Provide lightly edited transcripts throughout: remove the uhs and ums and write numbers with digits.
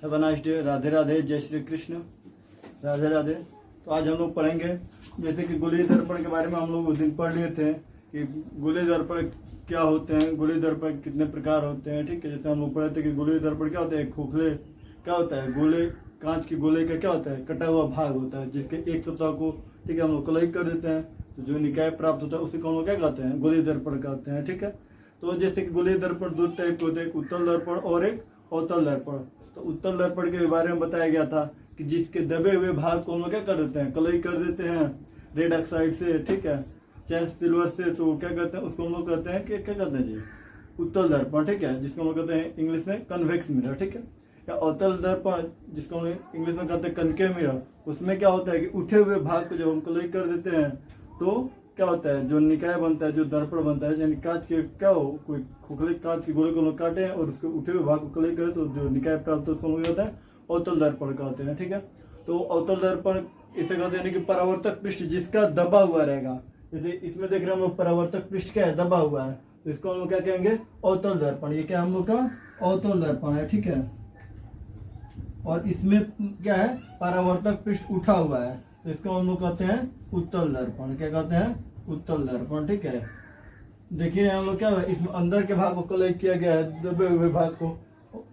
Have a nice day. Radhe Radhe, जय श्री कृष्ण, राधे राधे। तो आज हम लोग पढ़ेंगे जैसे कि गोलीय दर्पण के बारे में हम लोग उस दिन पढ़ लिए थे कि गोलीय दर्पण क्या होते हैं, गोलीय दर्पण कितने प्रकार होते हैं। ठीक है, जैसे हम लोग पढ़े थे कि गोलीय दर्पण क्या होता है, खोखले क्या होता है, गोले कांच की गोले का क्या होता है, कटा हुआ भाग होता है जिसके एक सतह को ठीक है हम लोग कलई कर देते हैं, तो जो निकाय प्राप्त होता है उसी को हम लोग क्या कहते हैं, गोलीय दर्पण कहते हैं। ठीक है, तो जैसे कि गोलीय दर्पण दो टाइप के होते हैं, एक उत्तल दर्पण और एक अवतल दर्पण। तो उत्तल दर्पण के बारे में बताया गया था कि जिसके दबे हुए भाग को हम लोग क्या कर देते हैं, कलई कर देते हैं रेड ऑक्साइड से, ठीक है, चाहे सिल्वर से, तो क्या कहते हैं उसको हम लोग कहते हैं कि क्या कहते हैं जी, उत्तल दर्पण। ठीक है, जिसको हम लोग कहते हैं इंग्लिश में कन्वेक्स मिरर। ठीक है, या अवतल दर्पण जिसको हम इंग्लिश में कहते हैं कनकेव मिरर, उसमें क्या होता है कि उठे हुए भाग को जब हम कलई कर देते हैं तो क्या होता है, जो निकाय बनता है, जो दर्पण बनता है, यानी कांच के क्या हो, कोई खोखले कांच के गोले को लोग काटे हैं और उसके उठे हुए भाग को कलई करें तो जो निकाय प्राप्त उसको हम कहते हैं अवतल दर्पण कहते हैं। ठीक है, तो अवतल दर्पण इसे कहते हैं कि परावर्तक पृष्ठ जिसका दबा हुआ रहेगा। जैसे इसमें देख रहे हैं हम लोग परावर्तक पृष्ठ क्या है, दबा हुआ है, तो इसको हम लोग क्या कहेंगे, अवतल दर्पण। ये क्या हम लोग का अवतल दर्पण है। ठीक है, और इसमें क्या है, परावर्तक पृष्ठ उठा हुआ है, तो इसको हम लोग कहते हैं उत्तल दर्पण। क्या कहते हैं, उत्तल दर्पण। ठीक है, देखिए हम लोग क्या है, इसमें अंदर के भाग को कलई किया गया है, दबे हुए भाग को,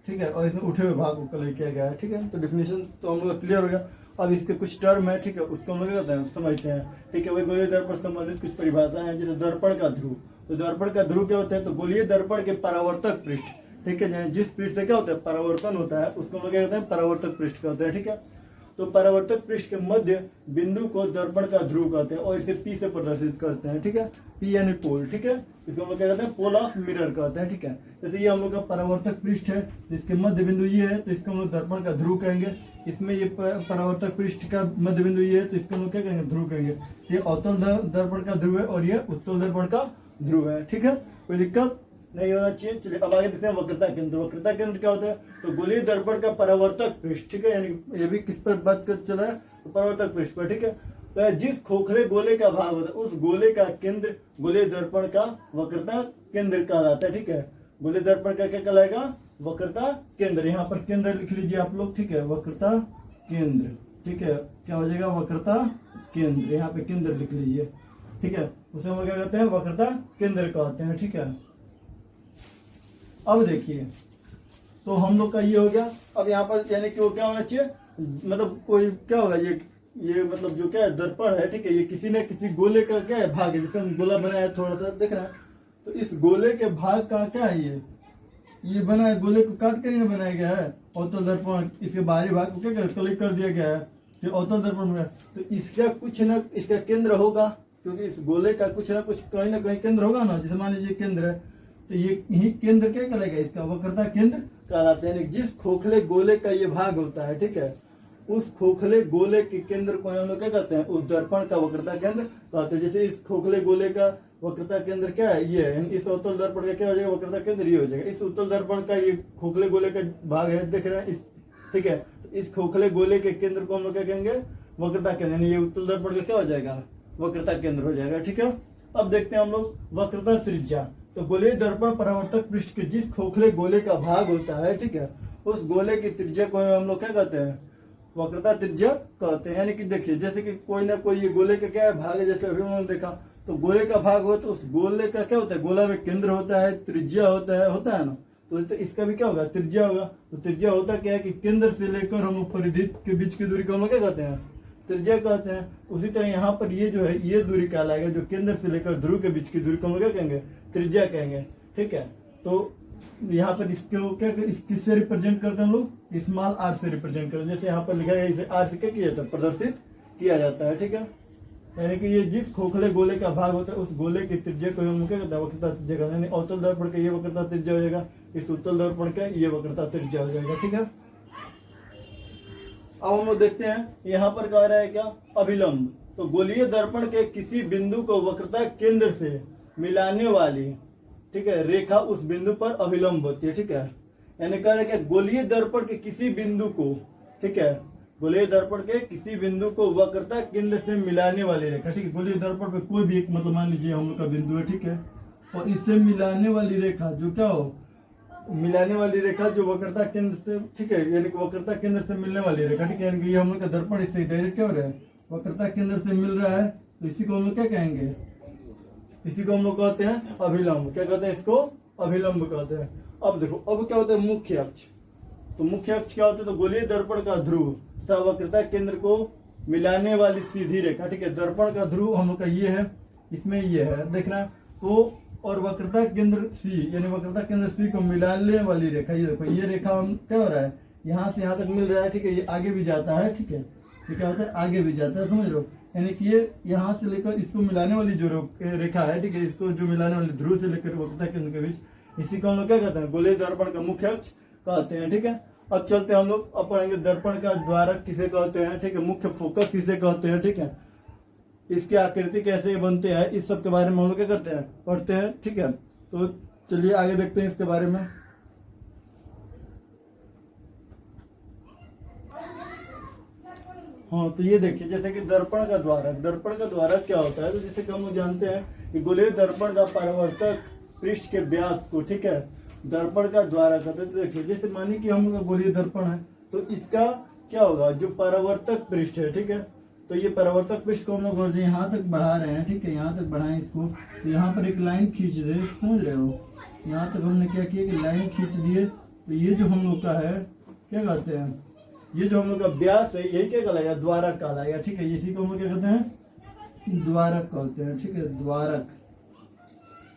ठीक है, और इसमें उठे हुए भाग को कलई किया गया है। ठीक है, तो डिफिनेशन तो हम लोग क्लियर हो गया। अब इसके कुछ टर्म है, ठीक है, उसको हम लोग क्या कहते हैं, समझते हैं। ठीक है, वही गोलीय दर्पण संबंधित कुछ परिभाषाएं हैं, जैसे दर्पण का ध्रुव। तो दर्पण का ध्रुव क्या होता है, तो गोलीय दर्पण के परावर्तक पृष्ठ, ठीक है, जिस पृष्ठ से क्या होता है, परावर्तन होता है, उसको हम लोग क्या कहते हैं, परावर्तक पृष्ठ कहते हैं। ठीक है, तो परावर्तक पृष्ठ के मध्य बिंदु को दर्पण का ध्रुव कहते हैं और इसे पी से प्रदर्शित करते हैं। ठीक है, पी यानी पोल। ठीक है, इसको हम लोग क्या कहते हैं, पोल ऑफ मिरर कहते हैं। ठीक है, जैसे ये हम लोग का परावर्तक पृष्ठ है जिसके मध्य बिंदु ये है, तो इसको हम लोग दर्पण का ध्रुव कहेंगे। इसमें ये परावर्तक पृष्ठ का मध्य बिंदु ये है, तो इसको हम लोग क्या कहेंगे, ध्रुव कहेंगे। ये अवतल दर्पण का ध्रुव है और ये उत्तल दर्पण का ध्रुव है। ठीक है, कोई दिक्कत नहीं होना चाहिए। चलिए अब आगे देखते हैं वक्रता केंद्र। वक्रता केंद्र क्या होता है, तो गोलीय दर्पण का परावर्तक पृष्ठ, ठीक है, यानी ये भी किस पर बात कर चल रहा है, तो परावर्तक पृष्ठ पर। ठीक है, तो जिस खोखले गोले का भाग होता है उस गोले का केंद्र गोलीय दर्पण का वक्रता केंद्र कहलाता है। ठीक है, गोलीय दर्पण का क्या कहलाएगा, वक्रता केंद्र। यहाँ पर केंद्र लिख लीजिए आप लोग। ठीक है, वक्रता केंद्र। ठीक है, क्या हो जाएगा, वक्रता केंद्र, यहाँ पे केंद्र लिख लीजिए। ठीक है, उसे हम क्या कहते हैं, वक्रता केंद्र कहते हैं। ठीक है, अब देखिए तो हम लोग का ये हो गया। अब यहाँ पर यानी कि वो क्या होना चाहिए, मतलब कोई क्या होगा, ये मतलब जो क्या है दर्पण है, ठीक है, ये किसी न किसी गोले का क्या है, भाग है। जैसे हम गोला बनाया है, थोड़ा सा दिख रहा है, तो इस गोले के भाग का क्या है, ये बना है, गोले को काट कर ही बनाया गया है अवतल दर्पण। इसके बाहरी भाग को क्या कलेक्ट कर दिया गया है, ये अवतल दर्पण है। तो इसका कुछ न इसका केंद्र होगा, क्योंकि इस गोले का कुछ ना कुछ कहीं ना कहीं केंद्र होगा ना। जैसे मान लीजिए केंद्र है, तो ये यही केंद्र क्या कहलाएगा, इसका वक्रता केंद्र कहलाता है। जिस खोखले गोले का ये भाग होता है, ठीक है, उस खोखले गोले के केंद्र को हम लोग क्या कहते हैं, उस दर्पण का वक्रता केंद्र कहते हैं। जैसे इस खोखले गोले का वक्रता केंद्र क्या है, ये है। इस उत्तल दर्पण का क्या हो जाएगा, वक्रता केंद्र ये हो जाएगा। इस उत्तल दर्पण का ये खोखले गोले का भाग है, देख रहे हैं इस, ठीक है, तो इस खोखले गोले के केंद्र को हम लोग क्या कहेंगे, वक्रता केंद्र। ये उत्तल दर्पण का क्या हो जाएगा, वक्रता केंद्र हो जाएगा। ठीक है, अब देखते हैं हम लोग वक्रता त्रिज्या। तो गोलीय दर्पण परावर्तक पृष्ठ के जिस खोखले गोले का भाग होता है, ठीक है, उस गोले की त्रिज्या को हम लोग क्या कहते हैं, वक्रता त्रिज्या कहते हैं। यानी कि देखिए जैसे कि कोई ना कोई ये गोले का क्या है, भाग है, जैसे अभी उन्होंने देखा, तो गोले का भाग हो तो उस गोले का क्या होता है, गोला में केंद्र होता है, त्रिज्या होता है ना। तो इसका भी क्या होगा, त्रिज्या होगा। तो त्रिज्या होता क्या है कि केंद्र से लेकर हम परिधि के बीच की दूरी को हम क्या कहते हैं, त्रिज्या कहते हैं। उसी तरह यहाँ पर ये जो है, ये दूरी कहलाएगा, जो केंद्र से लेकर ध्रुव के बीच की दूरी को हम क्या कहेंगे, त्रिज्या कहेंगे। ठीक है, तो यहाँ पर इसको क्या किससे रिप्रेजेंट करते हैं हम लोग, स्मॉल आर से रिप्रेजेंट करते हैं। जैसे यहाँ पर लिखा है, इसे आर से क्या किया जाता है, प्रदर्शित किया जाता है। ठीक है, यानी कि ये जिस खोखले गोले का भाग होता है उस गोले की त्रिज्या को हम क्या कहते हैं, वक्रता त्रिज्या कहते हैं। अवतल दर्पण का ये वक्रता त्रिज्या हो जाएगा, इस उत्तल दर्पण का ये वक्रता त्रिज्या हो जाएगा। ठीक है, अब हम लोग देखते हैं यहाँ पर कह रहा है क्या, अभिलंब। तो गोलीय दर्पण के किसी बिंदु को वक्रता केंद्र से मिलाने वाली, ठीक है, रेखा उस बिंदु पर अभिलंब होती है। ठीक है, यानी कह रहे हैं गोलीय दर्पण के किसी बिंदु को, ठीक है, गोलीय दर्पण के किसी बिंदु को वक्रता केंद्र से मिलाने वाली रेखा। ठीक है, गोलीय दर्पण पे कोई भी एक मतलब मान लीजिए हम लोग का बिंदु है, ठीक है, और इससे मिलाने वाली रेखा जो क्या हो, मिलाने वाली रेखा जो वक्रता केंद्र से, ठीक है, यानी कि वक्रता केंद्र से मिलने वाली रेखा, ठीक है, यानी कि ये हम लोग का दर्पण इससे डायरेक्ट क्या हो रहा है, वक्रता केंद्र से मिल रहा है, तो इसी को हम लोग क्या कहेंगे, इसी को हम लोग कहते हैं अभिलंब। क्या कहते हैं इसको, अभिलंब कहते हैं। अब देखो अब क्या होता है मुख्य अक्ष, तो मुख्य अक्ष क्या होता है, तो गोलीय दर्पण का ध्रुव तथा वक्रता केंद्र को मिलाने वाली सीधी रेखा, ठीक है, दर्पण का ध्रुव हम लोग का ये है, इसमें ये है देखना, तो और वक्रता केंद्र सी, यानी वक्रता केंद्र सी को मिलाने वाली रेखा, ये देखो ये रेखा हम क्या हो रहा है, यहाँ से यहाँ तक मिल रहा है, ठीक है, ये आगे भी जाता है, ठीक है, ये क्या होता है आगे भी जाता है, समझ लो, यानी कि ये यहाँ से लेकर इसको मिलाने वाली जो रेखा है, ठीक है, इसको जो मिलाने वाली ध्रुव से लेकर वक्रता केंद्र के बीच, इसी को हम लोग क्या कहते हैं, गोलीय दर्पण का मुख्य अक्ष कहते हैं, ठीक है। अब चलते हैं हम लोग, अब पढ़ेंगे दर्पण का द्वारक किसे कहते हैं, ठीक है, मुख्य फोकस किसे कहते हैं, ठीक है, इसकी आकृति कैसे बनते हैं, इस सब के बारे में हम लोग क्या करते हैं, पढ़ते हैं, ठीक है। तो चलिए आगे देखते हैं इसके बारे में। हाँ, तो ये देखिए जैसे कि दर्पण का द्वारक क्या होता है, तो जैसे कि हम लोग जानते हैं कि गोलीय दर्पण का परावर्तक पृष्ठ के व्यास को, ठीक है, दर्पण का द्वारक कहते हैं। तो देखिए जैसे मानिए कि हम लोग का गोलीय दर्पण है, तो इसका क्या होगा, जो परावर्तक पृष्ठ है, ठीक है, तो ये परावर्तक पृष्ठ को हम लोग यहाँ तक बढ़ा रहे हैं, ठीक है, यहाँ तक बढ़ाएं इसको, तो यहाँ पर एक लाइन खींच दे, समझ रहे हो, यहाँ तक हमने क्या किया कि लाइन खींच दिए, तो ये जो हम लोग का है क्या कहते हैं, ये जो हम लोग का व्यास है यही क्या कहलाएगा, द्वारक कहलाएगा, ठीक है, इसी को हम लोग क्या कहते हैं, द्वारक कहते हैं, ठीक है, द्वारक,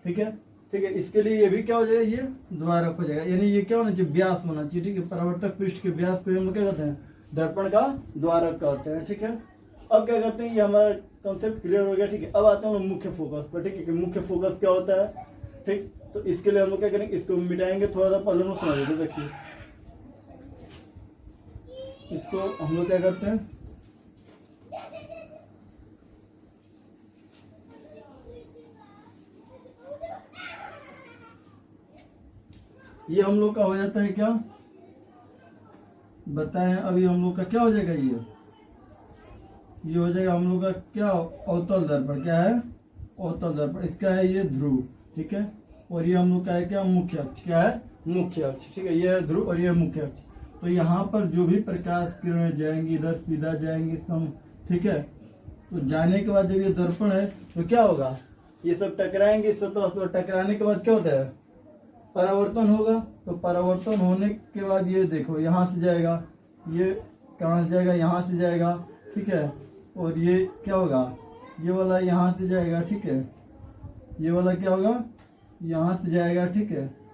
ठीक है, ठीक है। इसके लिए ये भी क्या हो जाएगा, ये द्वारक हो जाएगा, यानी ये क्या होना चाहिए, व्यास होना चाहिए, ठीक है, परावर्तक पृष्ठ के व्यास को हम लोग क्या कहते हैं, दर्पण का द्वारक कहते हैं, ठीक है। अब क्या करते हैं, ये हमारा कॉन्सेप्ट क्लियर हो गया, ठीक है। अब आते हैं मुख्य फोकस पर, ठीक है, कि मुख्य फोकस क्या होता है, ठीक, तो इसके लिए हम लोग क्या करेंगे, इसको मिटाएंगे, थोड़ा सा पहले में समझ लीजिए, देखिए इसको हम लोग क्या करते हैं, ये हम लोग का हो जाता है क्या बताएं, अभी हम लोग का क्या हो जाएगा, ये हो जाएगा हम लोग का क्या, अवतल दर्पण, क्या है, अवतल दर्पण, इसका है ये ध्रुव, ठीक है, और ये हम लोग का है क्या, मुख्य अक्ष, क्या है, मुख्य अक्ष, ठीक है, ये है ध्रुव और ये है मुख्य अक्ष। तो यहाँ पर जो भी प्रकाश किरणें जाएंगी इधर सीधा जाएंगी सम, ठीक है, तो जाने के बाद जब ये दर्पण है तो क्या होगा, ये सब टकराएंगे सतह, तो टकराने के बाद क्या होता है, परावर्तन होगा, तो परावर्तन होने के बाद ये देखो यहाँ से जाएगा, ये कहाँ से जाएगा, यहाँ से जाएगा, ठीक है, और ये क्या होगा, ये वाला यहाँ से जाएगा, ठीक है, ये वाला क्या होगा, यहाँ से जाएगा, ठीक है।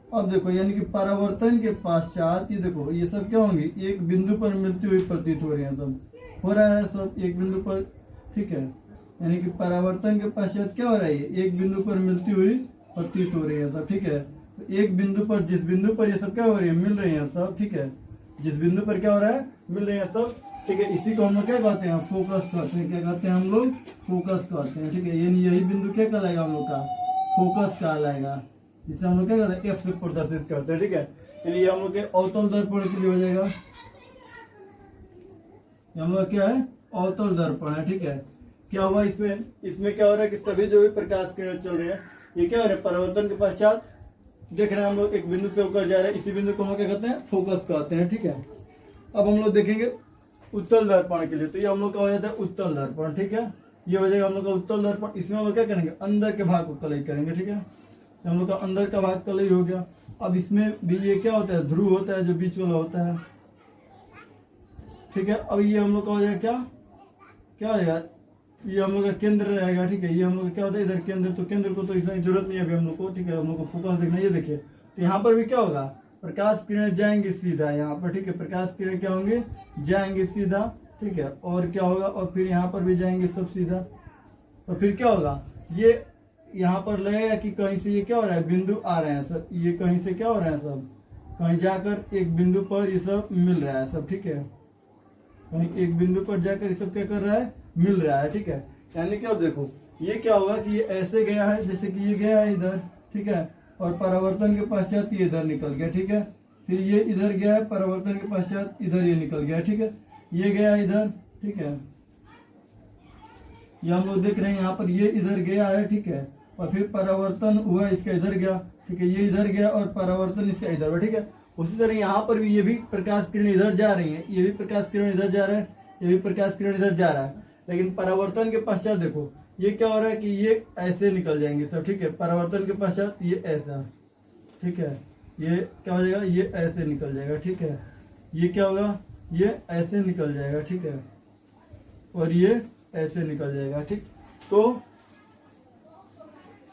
अब देखो यानी कि परावर्तन के पश्चात ये देखो ये सब क्या होंगे, एक बिंदु पर मिलती हुई प्रतीत हो रही है, सब हो रहा है सब एक बिंदु पर, ठीक है, यानी कि परावर्तन के पश्चात क्या हो रहा है, एक बिंदु पर मिलती हुई प्रतीत हो रही है सब, ठीक है। तो एक बिंदु पर, जिस बिंदु पर ये सब क्या हो रही है, मिल रही है सब, ठीक है, जिस बिंदु पर क्या हो रहा है, मिल रही है सब, ठीक है, इसी को हम लोग क्या कहते हैं, फोकस कहते हैं, क्या कहते हैं हम लोग, फोकस कहते हैं, ठीक है, यानी यही बिंदु क्या कहलाएगा हम लोग का, फोकस कहलाएगा, जिसे हम लोग क्या करते हैं, एफ से प्रदर्शित करते हैं, ठीक है। यानी हम लोग के अवतल दर्पण के लिए हो जाएगा, हम लोग क्या है, अवतल दर्पण है, ठीक है। क्या हुआ इसमें, इसमें क्या हो रहा है कि सभी जो भी प्रकाश किरण चल रहे हैं ये क्या हो रहा है, परिवर्तन के पश्चात देख रहे हैं हम लोग एक बिंदु से होकर जा रहे हैं, इसी बिंदु को हम क्या कहते हैं, फोकस कहते हैं, ठीक है। अब हम लोग देखेंगे उत्तल दर्पण के लिए, तो ये हम लोग का हो जाता है उत्तल दर्पण, ठीक है, ये हो जाएगा हम लोग का उत्तल दर्पण। इसमें हम लोग क्या करेंगे, अंदर के भाग को कलई करेंगे, ठीक है, हम लोग का अंदर का भाग कलई हो गया। अब इसमें भी ये क्या होता है, ध्रुव होता है जो बीच वाला होता है, ठीक है। अब ये हम लोग का हो जाएगा क्या, क्या हो जाएगा, ये हम लोग का केंद्र रहेगा, ठीक है, ये हम लोग क्या होता है इधर केंद्र, तो केंद्र को तो इसमें जरूरत नहीं है अभी हम लोग को, ठीक है, हम लोग को फोकस देखना। ये देखिए तो यहाँ पर भी क्या होगा, प्रकाश किरणें जाएंगे सीधा यहाँ पर, ठीक है, प्रकाश किरणें क्या होंगे, जाएंगे सीधा, ठीक है, और क्या होगा, और फिर यहाँ पर भी जाएंगे सब सीधा, तो फिर क्या होगा, ये यहाँ पर लगेगा कि कहीं से ये क्या हो रहा है, बिंदु आ रहे हैं सब, ये कहीं से क्या हो रहा है सब, कहीं जाकर एक बिंदु पर ये सब मिल रहा है सब, ठीक है, कहीं एक बिंदु पर जाकर ये सब क्या कर रहा है, मिल रहा है, ठीक है। यानी कि अब देखो ये क्या होगा कि ये ऐसे गया है, जैसे कि ये गया है इधर, ठीक है, और परावर्तन के पश्चात ये इधर निकल गया, ठीक है, फिर ये इधर गया है, परावर्तन के पश्चात इधर ये निकल गया, ठीक है, ये गया इधर, ठीक है, ये हम लोग देख रहे हैं यहाँ पर ये इधर गया है, ठीक है, और फिर परावर्तन हुआ इसका इधर गया, ठीक है, ये इधर गया और परावर्तन इसका इधर, ठीक है। उसी तरह यहाँ पर भी ये भी प्रकाश किरण इधर जा रही है, ये भी प्रकाश किरण इधर जा रहा है, ये भी प्रकाश किरण इधर जा रहा है, लेकिन परावर्तन के पश्चात देखो ये क्या हो रहा है कि ये ऐसे निकल जाएंगे सब, ठीक है। परावर्तन के पश्चात ये ऐसा, ठीक है, ये क्या हो जाएगा, ये ऐसे निकल जाएगा, ठीक है। ये क्या होगा, ये ऐसे निकल जाएगा, ठीक है, और ये ऐसे निकल जाएगा, ठीक। तो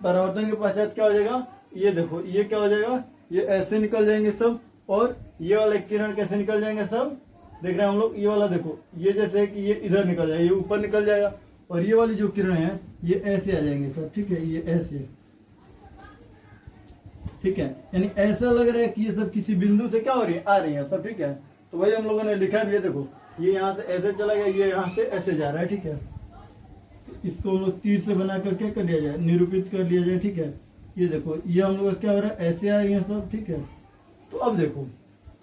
परावर्तन के पश्चात क्या हो जाएगा, ये देखो ये क्या हो जाएगा, ये ऐसे निकल जाएंगे सब, और ये वाले किरण कैसे निकल जाएंगे सब, देख रहे हैं हम लोग। ये वाला देखो, ये जैसे कि ये इधर निकल जाएगा, ये ऊपर निकल जाएगा, और ये वाली जो किरण है ये ऐसे आ जाएंगे सब, ठीक है, ये ऐसे, ठीक है। यानी ऐसा लग रहा है कि ये सब किसी बिंदु से क्या हो रही है, आ रही है सब, ठीक है। तो वही हम लोगों ने लिखा भी है, देखो ये यहाँ से ऐसे चला गया, ये यहाँ से ऐसे जा रहा है, ठीक है। इसको हम लोग तीर से बना कर क्या कर लिया जाए, निरूपित कर लिया जाए, ठीक है। ये देखो ये हम लोग क्या हो रहा है, ऐसे आ रही है सब, ठीक है। तो अब देखो,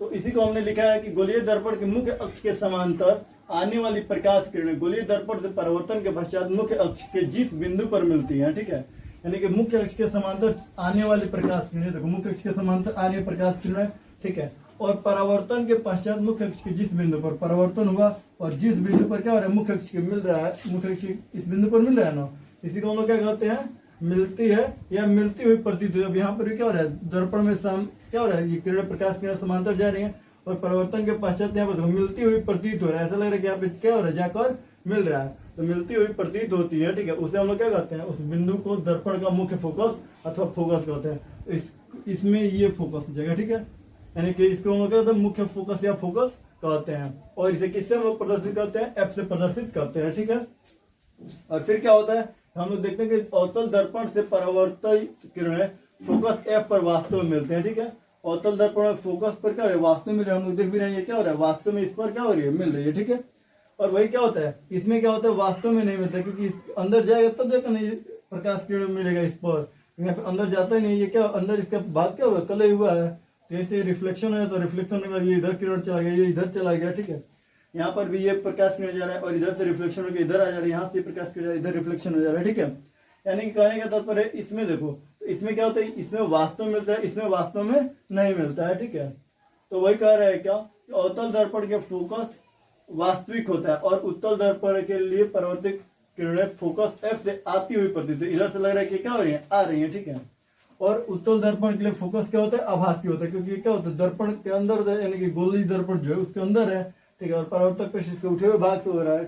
तो इसी को हमने लिखा है कि गोलीय दर्पण के मुख्य अक्ष के समांतर आने वाली प्रकाश किरणें गोलीय दर्पण से परावर्तन के पश्चात मुख्य अक्ष के जिस बिंदु पर मिलती हैं, ठीक है। यानी कि मुख्य अक्ष के समांतर आने वाली प्रकाश किरणें, देखो मुख्य अक्ष के समांतर आने वाली प्रकाश किरणें, ठीक है, और परावर्तन के पश्चात मुख्य अक्ष के जिस बिंदु पर परावर्तन हुआ और जिस बिंदु पर क्या हो रहा है, मुख्य अक्ष के मिल रहा है, मुख्य अक्ष इस बिंदु पर मिल रहा है ना, इसी को हम लोग क्या कहते हैं, मिलती है या मिलती हुई प्रतीत हुई। अब यहाँ पर भी क्या हो रहा है, दर्पण में क्या हो रहा है, ये किरण प्रकाश किरण समांतर जा रही है, और परिवर्तन के पश्चात यहाँ पर मिलती हुई प्रतीत हो रहा है, ऐसा लग रहा है कि यहाँ पे क्या हो रहा है, जाकर मिल रहा है। तो मिलती हुई प्रतीत होती है, ठीक है, उसे हम लोग क्या कहते हैं, उस बिंदु को दर्पण का मुख्य फोकस अथवा फोकस कहते हैं। इसमें ये फोकस हो जाएगा, ठीक है, यानी कि इसको हम लोग क्या कहते हैं, मुख्य फोकस या फोकस कहते हैं। और इसे किससे हम लोग प्रदर्शित करते हैं, एफ से प्रदर्शित करते हैं, ठीक है। और फिर क्या होता है, हम लोग देखते हैं कि अवतल दर्पण से परावर्तित किरणें फोकस एफ पर वास्तव में मिलते हैं, ठीक है। अवतल दर्पण में फोकस पर क्या हो रहा है, वास्तव में हम लोग देख भी रहे हैं, ये क्या हो रहा है, वास्तव में इस पर क्या हो रही है, मिल रही है, ठीक है। और वही क्या होता है, इसमें क्या होता है, वास्तव में नहीं मिलता, क्योंकि अंदर जाएगा तब जाकर नहीं प्रकाश किरण मिलेगा इस पर, यहाँ पे अंदर जाता ही नहीं, ये क्या अंदर इसका भाग क्या हुआ, कलय हुआ है, जैसे रिफ्लेक्शन है तो रिफ्लेक्शन के बाद ये इधर किरण चला गया, ये इधर चला गया, ठीक है। यहाँ पर भी ये प्रकाश किरण जा रहा है और इधर से रिफ्लेक्शन होकर इधर आ जा रहा है, यहाँ से प्रकाश किरण इधर रिफ्लेक्शन हो जा रहा है, ठीक है। यानी कि कहने का तात्पर्य है, इसमें देखो, तो इसमें क्या होता है, इसमें वास्तव में मिलता है, इसमें वास्तव में नहीं मिलता है, ठीक है। तो वही कह रहा है क्या, अवतल दर्पण के फोकस वास्तविक होता है और उत्तल दर्पण के लिए परावर्तित किरणें फोकस एफ से आती हुई प्रतीत, इधर से लग रहा है कि क्या हो रही है, आ रही है, ठीक है। और उत्तल दर्पण के लिए फोकस क्या होता है, आभासी होता है, क्योंकि क्या होता है, दर्पण के अंदर यानी कि गोली दर्पण जो है उसके अंदर है, ठीक है, और परावर्तक पृष्ठ इसके उठे हुए भाग से हो रहा है,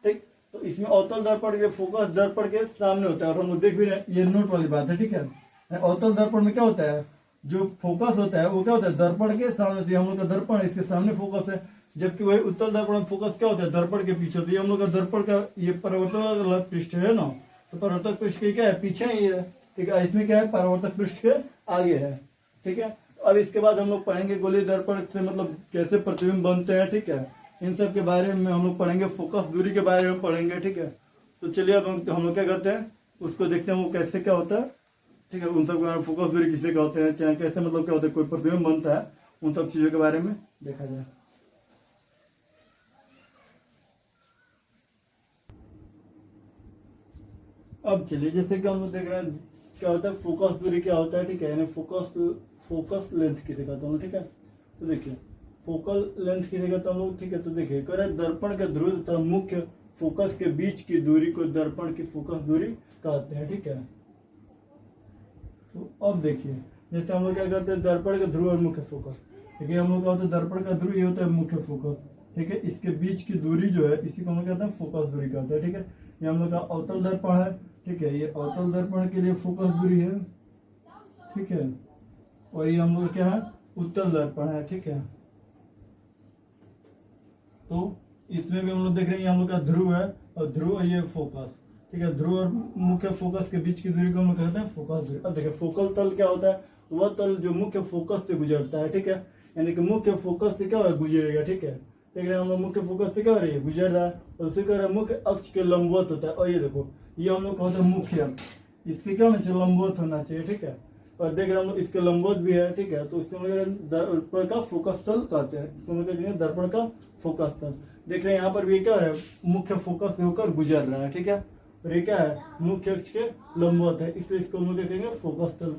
ठीक। तो इसमें अवतल दर्पण के फोकस दर्पण के सामने होता है, और हम लोग देख भी रहे हैं, ये नोट वाली बात है, ठीक है। अवतल दर्पण में क्या होता है, जो फोकस होता है वो क्या होता है, दर्पण के सामने होती है, हम लोग का दर्पण है, इसके सामने फोकस है, जबकि वही उत्तल दर्पण में फोकस क्या होता है, दर्पण के पीछे होती है। हम लोग का दर्पण का ये परावर्तक पृष्ठ है ना, तो परावर्तक पृष्ठ के क्या है, पीछे ही है, ठीक है। इसमें क्या है, परावर्तक पृष्ठ के आगे है, ठीक है। अब इसके बाद हम लोग पढ़ेंगे गोलीय दर्पण से मतलब कैसे प्रतिबिंब बनते हैं, ठीक है। इन सब के बारे में हम लोग पढ़ेंगे, फोकस दूरी के बारे में पढ़ेंगे, ठीक है। तो चलिए अब हम लोग क्या करते हैं, उसको देखते हैं वो कैसे क्या होता है, ठीक है। उन सब के बारे में, फोकस दूरी किसे कहते हैं, चाहे कैसे मतलब क्या होता है, कोई प्रतिबिंब बनता है, उन सब चीजों के बारे में देखा जाए। अब चलिए, जैसे कि हम लोग देख रहे हैं क्या होता है, फोकस दूरी क्या होता है, ठीक है, यानी फोकस लेंथ किसे कहते हैं, ठीक है। तो देखिए फोकल लेंथ किसे कहते हैं हम लोग, ठीक है। तो देखिए कह रहे दर्पण के ध्रुव तथा मुख्य फोकस के बीच की दूरी को दर्पण की फोकस दूरी कहते हैं, ठीक है। तो अब देखिए जैसे हम लोग क्या करते हैं, दर्पण का ध्रुव और मुख्य फोकस, ठीक है। हम लोग क्या होता है, दर्पण का ध्रुव ये होता है मुख्य फोकस, ठीक है। इसके बीच की दूरी जो है इसी को हम लोग कहते हैं फोकस दूरी कहते हैं, ठीक है। ये हम लोग का अवतल दर्पण है, ठीक है, ये अवतल दर्पण के लिए फोकस दूरी है, ठीक है। और ये हम लोग क्या है, उत्तल दर्पण है, ठीक है। तो इसमें भी हम लोग देख रहे हैं, हम लोग का ध्रुव है और ध्रुव ये फोकस, ठीक है। ध्रुव और मुख्य फोकस के बीच की दूरी को हम लोग कहते हैं फोकस दूरी। अब देखिए फोकल तल क्या होता है, तो वह तल जो मुख्य फोकस से गुजरता है, ठीक है। यानी कि मुख्य फोकस से क्या होगा, गुजरेगा, ठीक है। देख रहे हैं हम लोग मुख्य फोकस से क्या हो रही है, गुजर रहा है, और उसे कह रहे हैं मुख्य अक्ष के लंबवत होता है। और ये देखो ये हम लोग कहते हैं मुख्य अक्ष, इसके क्या होना चाहिए, लंबवत होना चाहिए, ठीक है। और देख रहे हैं हम लोग इसके लंबवत भी है, ठीक है। तो इसको हम लोग दर्पण का फोकस तल कहते हैं, इसको हम लोग दर्पण का फोकस तल। देख रहे हैं यहाँ पर भी क्या है, मुख्य फोकस से होकर गुजर रहा है, ठीक है। और ये क्या है, मुख्य अक्ष के लंबवत है, इसलिए इसको हम लोग देखेंगे फोकस तल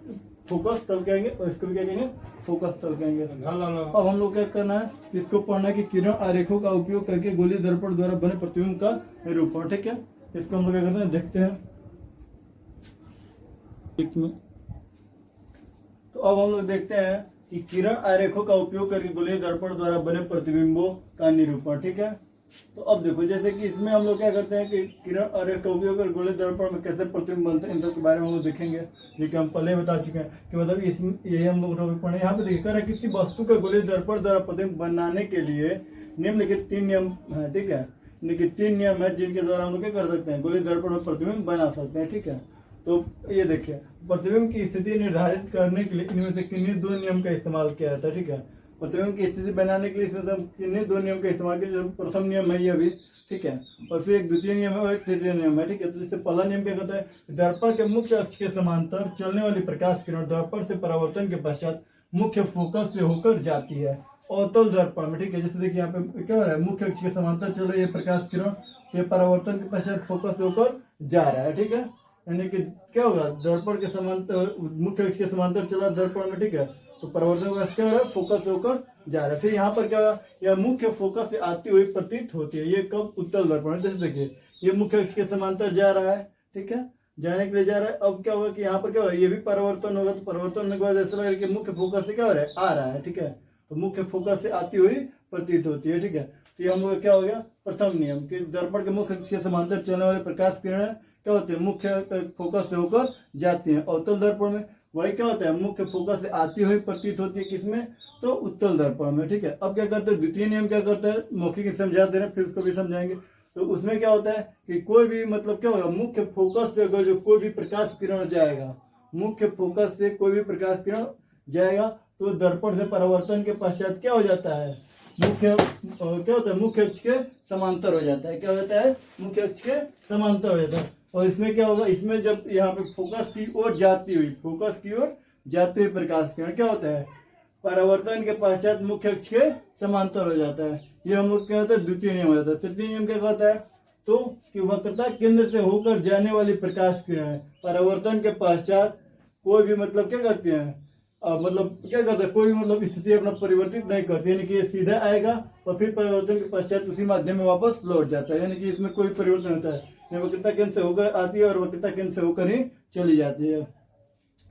फोकस तल कहेंगे और इसको भी क्या कहेंगे, फोकस तल कहेंगे। अब हम लोग क्या करना है, इसको पढ़ना है कि किरण आरेखों का उपयोग करके गोलीय दर्पण द्वारा बने प्रतिबिंब का निरूपण। ठीक है, इसको हम लोग क्या करते हैं, देखते हैं में। तो अब हम लोग देखते हैं कि किरण आरेखों का उपयोग करके गोलीय दर्पण द्वारा बने प्रतिबिंबों का निरूपण। ठीक है, तो अब देखो जैसे कि इसमें हम लोग क्या करते हैं कि किरण आरेख का उपयोग कर गोलीय दर्पण में कैसे प्रतिबिंब बनते हैं, इन सब के बारे में हम लोग देखेंगे, जो कि हम पहले बता चुके हैं कि मतलब इसमें यही हम लोग टॉपिक पढ़े। यहाँ पे देखिए कर किसी वस्तु का गोलीय दर्पण द्वारा प्रतिबिंब बनाने के लिए निम्नलिखित 3 नियम है। ठीक है, निम्नलिखित 3 नियम है जिनके द्वारा हम लोग क्या कर सकते हैं, गोलीय दर्पण में प्रतिबिंब बना सकते हैं। ठीक है, तो ये देखिए प्रतिबिंब की स्थिति निर्धारित करने के लिए इनमें से किन्हीं 2 नियम का इस्तेमाल किया जाता है। ठीक है, प्रतिबिंब की स्थिति बनाने के लिए इसमें किन्हीं 2 नियम का इस्तेमाल किया। प्रथम नियम है ये अभी, ठीक है, और फिर एक द्वितीय नियम है और एक तृतीय नियम है। ठीक है, तो जैसे पहला नियम क्या कहता है, दर्पण के मुख्य अक्ष के समांतर चलने वाली प्रकाश किरण दर्पण से परावर्तन के पश्चात मुख्य फोकस से होकर जाती है अवतल दर्पण में। ठीक है, जैसे देखिए यहाँ पे क्या हो रहा है, मुख्य अक्ष के समांतर चल रही है प्रकाश किरण, ये परावर्तन के पश्चात फोकस से होकर जा रहा है। ठीक है, यानी कि क्या होगा, दर्पण के समांतर मुख्य अक्ष के समांतर चला दर्पण में। ठीक है, तो परावर्तन क्या हो रहा है, फोकस से होकर जा रहा है। फिर यहाँ पर क्या होगा, यह मुख्य फोकस से आती हुई प्रतीत होती है। ये कब, उत्तल दर्पण। जैसे देखिए ये मुख्य अक्ष के समांतर जा रहा है, ठीक है, जाने के लिए जा रहा है। अब क्या होगा कि यहाँ पर क्या होगा, ये भी परिवर्तन होगा, तो परिवर्तन होने के बाद ऐसा लगेगा कि मुख्य फोकस से क्या हो रहा है, आ रहा है। ठीक है, तो मुख्य फोकस से आती हुई प्रतीत होती है। ठीक है, तो ये हम लोग क्या हो गया, प्रथम नियम कि दर्पण के मुख्य अक्ष के समांतर चलने वाले प्रकाश किरण क्या होते हैं, मुख्य फोकस से होकर जाती हैं अवतल दर्पण में। वही क्या होता है, मुख्य फोकस से आती हुई प्रतीत होती है किसमें, तो उत्तल दर्पण में। ठीक है, अब क्या करते हैं, द्वितीय नियम क्या करता है, मौखिक समझा दे रहे हैं, फिर उसको भी समझाएंगे। तो उसमें क्या होता है कि कोई भी मतलब क्या होगा, मुख्य फोकस से अगर जो कोई भी प्रकाश किरण जाएगा, मुख्य फोकस से कोई भी प्रकाश किरण जाएगा तो दर्पण से परावर्तन के पश्चात क्या हो जाता है, मुख्य क्या होता है, मुख्य अक्ष के समांतर हो जाता है। क्या होता है, मुख्य अक्ष के समांतर हो जाता है। और इसमें क्या होगा, इसमें जब यहाँ पे फोकस की ओर जाती हुई, फोकस की ओर जाते हुए प्रकाश किरण क्या होता है, परावर्तन के पश्चात मुख्य अक्ष के समांतर हो जाता है। ये हम लोग क्या होता है, द्वितीय नियम हो जाता है। तृतीय नियम क्या कहता है, तो कि वक्रता केंद्र से होकर जाने वाली प्रकाश किरण परावर्तन के पश्चात कोई भी मतलब क्या करते हैं, मतलब क्या करता है, कोई मतलब स्थिति अपना परिवर्तित नहीं करती, यानी कि ये सीधा आएगा और फिर परिवर्तन के पश्चात उसी माध्यम में वापस लौट जाता है, यानी कि इसमें कोई परिवर्तन होता है। वक्रता केंद्र से होकर आती है और वक्रता केंद्र से होकर ही चली जाती है।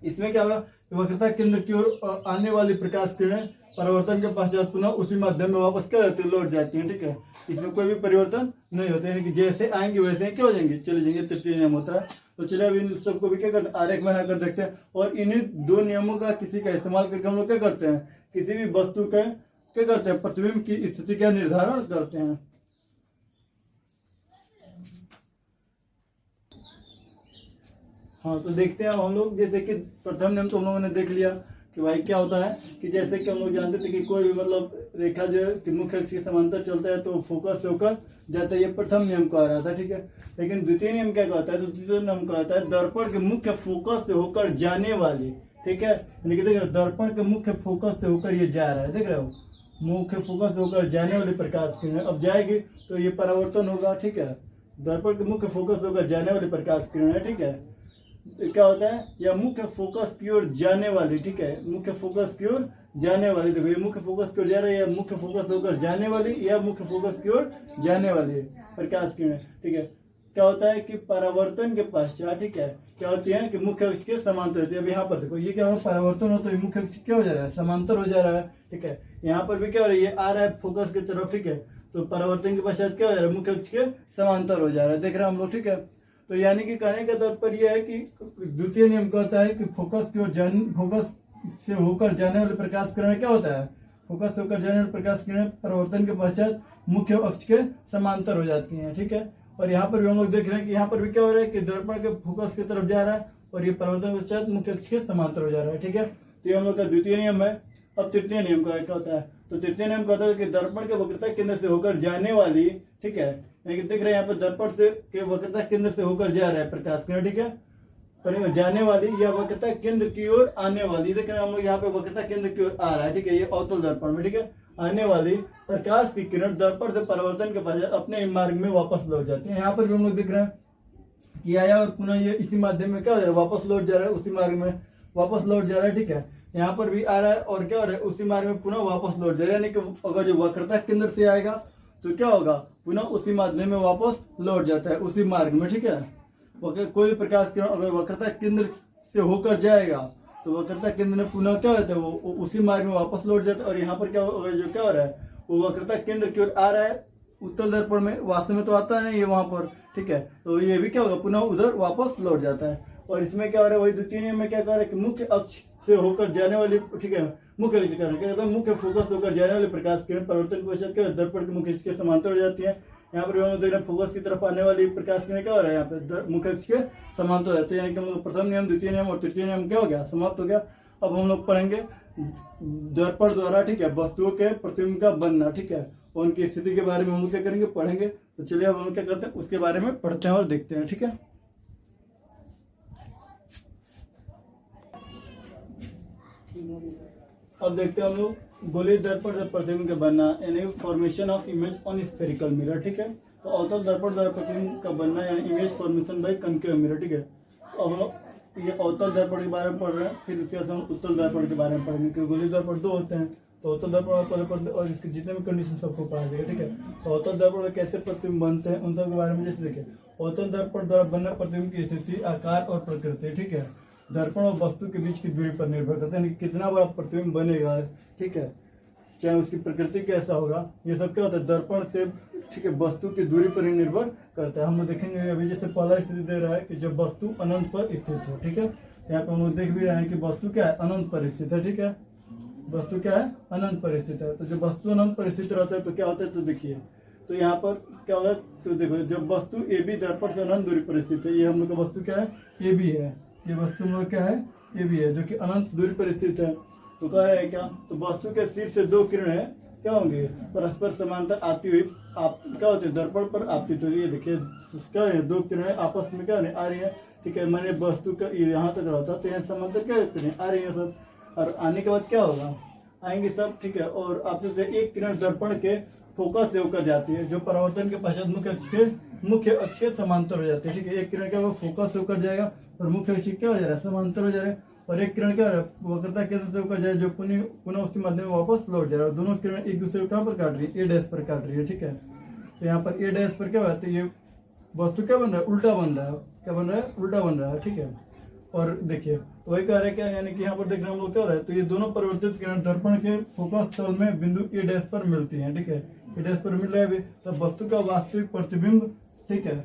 इसमें क्या होगा, वक्रता केंद्र की ओर आने वाली प्रकाश किरणें परिवर्तन के पश्चात पुनः उसी माध्यम में वापस क्या होती है, लौट जाती है। ठीक है, इसमें कोई भी परिवर्तन नहीं होता, यानी कि जैसे आएंगे वैसे क्या हो जाएंगे, चले जाएंगे। तृतीय नियम होता है। तो चलिए अब इन सबको भी क्या करते हैं, आरेख बनाकर देखते हैं। और इन्हीं 2 नियमों का किसी का इस्तेमाल करके हम लोग क्या करते हैं, किसी भी वस्तु का क्या करते हैं, प्रतिबिंब की स्थिति का निर्धारण करते हैं। हाँ, तो देखते हैं हम लोग, जैसे कि प्रथम नियम तो हम लोगों ने देख लिया कि भाई क्या होता है कि जैसे कि हम लोग जानते थे कि कोई भी मतलब रेखा जो है कि मुख्य अक्ष के समांतर चलता है तो फोकस से होकर जाता है, ये प्रथम नियम कह रहा था। ठीक है, लेकिन द्वितीय नियम क्या कहता है, तो द्वितीय नियम कहता है दर्पण के मुख्य फोकस से होकर जाने वाली। ठीक है, यानी कि देख रहे हो दर्पण के मुख्य फोकस से होकर ये जा रहा है, देख रहे हो, मुख्य फोकस से होकर जाने वाली प्रकाश किरण अब जाएगी तो ये परावर्तन होगा। ठीक है, दर्पण के मुख्य फोकस से होकर जाने वाली प्रकाश किरण है। ठीक है, क्या होता है, या मुख्य फोकस की ओर जाने वाली। ठीक है, मुख्य फोकस की ओर जाने वाली, देखो ये मुख्य फोकस की ओर जा रही है, मुख्य फोकस होकर जाने वाली या मुख्य फोकस की ओर जाने वाली प्रकाश किरण। ठीक है, क्या होता है कि परावर्तन के पश्चात, ठीक है, क्या होती है कि मुख्य अक्ष के समांतर होती है। अब यहाँ पर देखो ये क्या हो, परावर्तन हो तो मुख्य अक्ष क्या हो जा रहा है, समांतर हो जा रहा है। ठीक है, यहाँ पर भी क्या हो रहा है, ये आ रहा है फोकस की तरफ। ठीक है, तो परावर्तन के पश्चात क्या हो जा रहा है, मुख्य अक्ष के समांतर हो जा रहा है, देख रहे हैं हम लोग। ठीक है, तो यानी कि कहने का तात्पर्य है कि द्वितीय नियम कहता है कि फोकस की ओर फोकस से होकर जाने वाले प्रकाश किरण क्या होता है, फोकस से होकर जाने वाले प्रकाश किरण परिवर्तन के पश्चात मुख्य अक्ष के समांतर हो जाती हैं। ठीक है, और यहाँ पर भी हम लोग देख रहे हैं कि यहाँ पर भी क्या हो रहा है कि दर्पण के फोकस की तरफ जा रहा है और ये परिवर्तन के पश्चात मुख्य अक्ष के समांतर हो जा रहा है। ठीक है, तो ये हम लोग का द्वितीय नियम है। अब तृतीय नियम का क्या होता है, तो तृतीय नियम कहता है कि दर्पण के वक्रता केंद्र से होकर जाने वाली, ठीक है, देख रहे हैं यहाँ पर दर्पण से के वक्रता केंद्र से होकर जा रहा है प्रकाश किरण। ठीक है, पर जाने वाली या वक्रता केंद्र की ओर आने वाली, देख रहे हैं हम लोग यहाँ पे वक्रता केंद्र की ओर आ रहा है। ठीक है, ये अवतल दर्पण में, ठीक है, आने वाली प्रकाश की किरण दर्पण से परावर्तन के बजाय अपने मार्ग में वापस लौट जाती है। यहाँ पर भी हम लोग देख रहे हैं कि आया और पुनः ये इसी माध्यम में क्या हो जा रहा है, वापस लौट जा रहा है उसी मार्ग में। वापस लौट जा रहा है, ठीक है। यहाँ पर भी आ रहा है और क्या हो रहा है, उसी मार्ग में पुनः वापस लौट जा रहा है, यानी कि अगर जो वक्रता केंद्र से आएगा तो क्या होगा, पुनः उसी माध्यम में वापस लौट जाता है, उसी मार्ग में, ठीक है। कोई प्रकाश किरण अगर वक्रता केंद्र से होकर जाएगा तो वक्रता केंद्र में पुनः क्या होता है, वो उसी मार्ग में वापस लौट जाता है। और यहाँ पर क्या जो क्या हो रहा है, वो वक्रता केंद्र की ओर आ रहा है उत्तल दर्पण में, वास्तव में तो आता नहीं है वहां पर, ठीक है। तो ये भी क्या होगा, पुनः उधर वापस लौट जाता है। और इसमें क्या हो रहा है, वही द्वितीय नियम में क्या कर रहा है कि मुख्य अक्ष से होकर जाने वाली, ठीक है, मुख्य अक्ष क्या कहते हैं, मुख्य फोकस होकर जाने वाली प्रकाश किरण परिवर्तन के पश्चात क्या दर्पण के मुख्य अक्ष के समांतर हो जाती है। यहाँ पर हम देख रहे हैं फोकस की तरफ आने वाली प्रकाश किरण क्या हो रहा है, यहाँ पे मुख्य अक्ष के समांतर हो जाते हैं, यानी कि हम लोग प्रथम नियम, द्वितीय नियम और तृतीय नियम क्या हो गया, समाप्त हो गया। अब हम लोग पढ़ेंगे दर्पण द्वारा, ठीक है, वस्तुओं के प्रतिबिंब का बनना, ठीक है, उनकी स्थिति के बारे में हम लोग क्या करेंगे, पढ़ेंगे। तो चलिए अब हम लोग क्या करते हैं, उसके बारे में पढ़ते हैं और देखते हैं, ठीक है। अब देखते हैं हम लोग गोलीय दर्पण से प्रतिबिंब का बनना, यानी formation of image on spherical mirror, ठीक है। तो अवतल दर्पण द्वारा प्रतिबिंब का बनना यानी image formation by concave mirror, ठीक है। तो अब हम लोग ये अवतल दर्पण के बारे में पढ़ रहे हैं, फिर इसके बाद हम उत्तल दर्पण के बारे में पढ़ेंगे, क्योंकि गोलीय दर्पण दो होते हैं। तो अवतल दर्पण और इसके जितने भी कंडीशन सबको पढ़ा देगा, ठीक है। तो अवतल दर्पण में कैसे प्रतिबिंब बनते हैं उन सब के बारे में जैसे देखें, अवतल दर्पण द्वारा बनना प्रतिबिंब की स्थिति, आकार और प्रकृति, ठीक है, दर्पण और वस्तु के बीच की दूरी पर निर्भर करता है, कितना बड़ा प्रतिबिंब बनेगा, ठीक है, चाहे उसकी प्रकृति कैसा होगा, ये सब क्या होता है दर्पण से, ठीक है, वस्तु की दूरी पर ही निर्भर करता है। हम लोग देखेंगे अभी जैसे पहला स्थिति दे रहा है कि जब वस्तु अनंत पर स्थित हो, ठीक है। यहाँ पे हम लोग देख भी रहे हैं कि वस्तु क्या है, अनंत पर स्थित है, ठीक है, वस्तु क्या है, अनंत पर स्थित है। तो जब वस्तु अनंत पर स्थित रहता है तो क्या होता है, तो देखिए, तो यहाँ पर क्या होगा, तो देखो जब वस्तु ए बी दर्पण से अनंत दूरी पर स्थित है, ये हम लोग का वस्तु क्या है, ए बी है, ये वस्तु में क्या है, ए बी है, जो कि अनंत दूरी पर स्थित है। तो कह रहे हैं क्या, तो वस्तु के शीर्ष से दो किरणें क्या होंगे, परस्पर समांतर आती हुई आप क्या होते हैं, दर्पण पर आपतित होगी। ये देखिए क्या है, दो किरणें आपस में क्या आ रही है, ठीक है, मैंने वस्तु का यहाँ तक रहता तो यहाँ समांतर क्या किरणें आ रही है सब, और आने के बाद क्या होगा, आएंगे सब, ठीक है। और आपसे एक किरण दर्पण के फोकस से होकर जाती है, जो परावर्तन के पश्चात मुख्य अक्ष के समांतर हो जाती है, ठीक है। एक किरण क्या होगा, फोकस से होकर जाएगा और मुख्य अक्ष क्या हो जा रहा है, समांतर हो जा रहा है। और एक किरण क्या हो रहा है, वक्रता केंद्र से होकर जाए, जो पुनः उसी माध्यम में वापस लौट जा रहा है। दोनों किरण एक दूसरे को कहाँ पर काट रही है, ए डैश पर काट रही है, ठीक है। तो यहाँ पर ए डैश पर क्या होता है, ये वस्तु क्या बन रहा है, उल्टा बन रहा है, क्या बन रहा है, उल्टा बन रहा है, ठीक है। और देखिए तो वही कह रहे हैं क्या, यानी कि यहाँ पर देख रहे हैं हम लोग क्या हो रहा है, तो ये दोनों परिवर्तित किरण दर्पण के फोकस तल में बिंदु ए डैश पर मिलती हैं, ठीक है, ए डैश पर मिल रहा है अभी। तब वस्तु का वास्तविक प्रतिबिंब, ठीक है,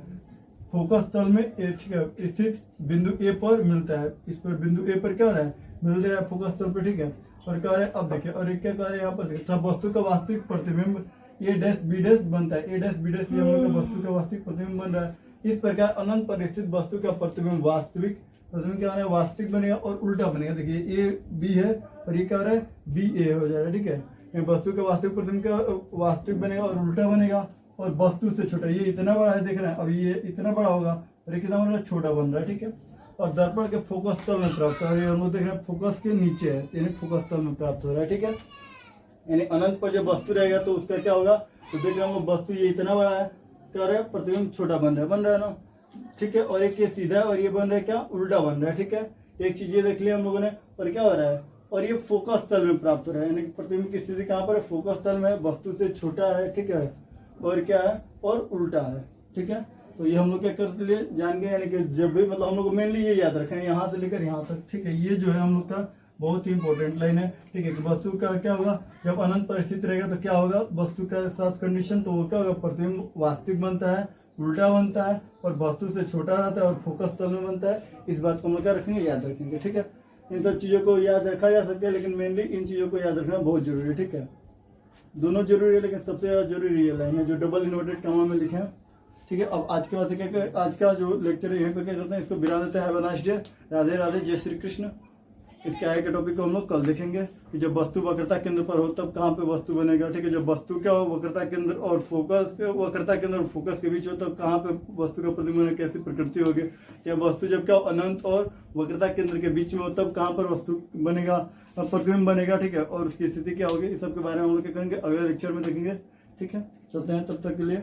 फोकस तल में ठीक है स्थित बिंदु ए पर मिलता है। इस पर बिंदु ए पर क्या हो रहा है, मिल रहा है फोकस तल पर, ठीक है। और कह रहे हैं अब देखिए, और एक क्या कह रहे हैं यहाँ पर, तब वस्तु का वास्तविक प्रतिबिंब ए डैश बी डैश बनता है, ए डैश बी डैश ये हम लोग का वस्तु का वास्तविक प्रतिबिंब बन रहा है। इस प्रकार अनंत पर स्थित वस्तु का प्रतिबिंब वास्तविक प्रतिबिंब क्या बनेगा, वास्तविक बनेगा और उल्टा बनेगा। देखिए ए बी है और ये क्या हो रहा है, बी ए हो जा रहा है, ठीक है। वस्तु का वास्तविक प्रतिबिंब का वास्तविक बनेगा और उल्टा बनेगा, और वस्तु से छोटा, ये इतना बड़ा है देख रहे हैं, अब ये इतना बड़ा होगा और ये कितना बन रहा है, छोटा बन रहा है, ठीक है। और दर्पण के फोकस तल में प्राप्त हो रहा है, हम लोग देख रहे हैं फोकस के नीचे है, यानी फोकस तल में प्राप्त हो रहा है, ठीक है। यानी अनंत पर जब वस्तु रहेगा तो उसका क्या होगा, तो देख रहे हैं वस्तु ये इतना बड़ा है, क्या रहा है, प्रतिबिंब छोटा बन रहा है ना, ठीक है। और एक ये सीधा और ये बन रहा है क्या, उल्टा बन रहा है, ठीक है। एक चीज ये देख लिया हम लोगों ने, और क्या हो रहा है, और ये फोकस तल में प्राप्त हो रहा है, यानी प्रतिबिंब की स्थिति कहाँ पर है, फोकस तल में, वस्तु से छोटा है, ठीक है, और क्या है, और उल्टा है, ठीक है। तो ये हम लोग क्या करते लिए जान गए, यानी कि जब भी मतलब हम लोग को मेनली ये याद रखें, यहाँ से लेकर यहाँ तक, ठीक है। ये जो है हम लोग का बहुत ही इंपॉर्टेंट लाइन है, ठीक है, कि वस्तु का क्या होगा, जब अनंत पर स्थित रहेगा तो क्या होगा, वस्तु के साथ कंडीशन, तो वो क्या होगा, प्रतिबिंब वास्तविक बनता है, उल्टा बनता है, और वस्तु से छोटा रहता है और फोकस तल में बनता है। इस बात को हम लोग क्या रखेंगे, याद रखेंगे, ठीक है। इन सब चीज़ों को याद रखा जा सकता है, लेकिन मेनली इन चीज़ों को याद रखना बहुत जरूरी है, ठीक है। दोनों जरूरी है, लेकिन सबसे ज़्यादा जरूरी ये लाइन है जो डबल इन्वर्टेड कॉमा में लिखे हैं, ठीक है। अब आज के बाद क्या, आज का जो लेक्चर है यहीं पर क्या करते हैं, इसको विराम देते हैं। Have a nice day, Radhe Radhe, जय श्री कृष्ण। इसके आगे के टॉपिक को हम लोग कल देखेंगे कि जब वस्तु वक्रता केंद्र पर हो तब कहाँ पे वस्तु बनेगा, ठीक है। जब वस्तु क्या हो, वक्रता केंद्र और फोकस, वक्रता केंद्र और फोकस के बीच हो तब कहाँ पे वस्तु का प्रतिबिंब, कैसी प्रकृति होगी। या वस्तु जब क्या हो, अनंत और वक्रता केंद्र के बीच में हो तब कहाँ पर वस्तु बनेगा, प्रतिबिंब बनेगा, ठीक है। और उसकी स्थिति क्या होगी, इस सब के बारे में हम लोग क्या करेंगे, अगले लेक्चर में देखेंगे, ठीक है। चलते हैं, तब तक के लिए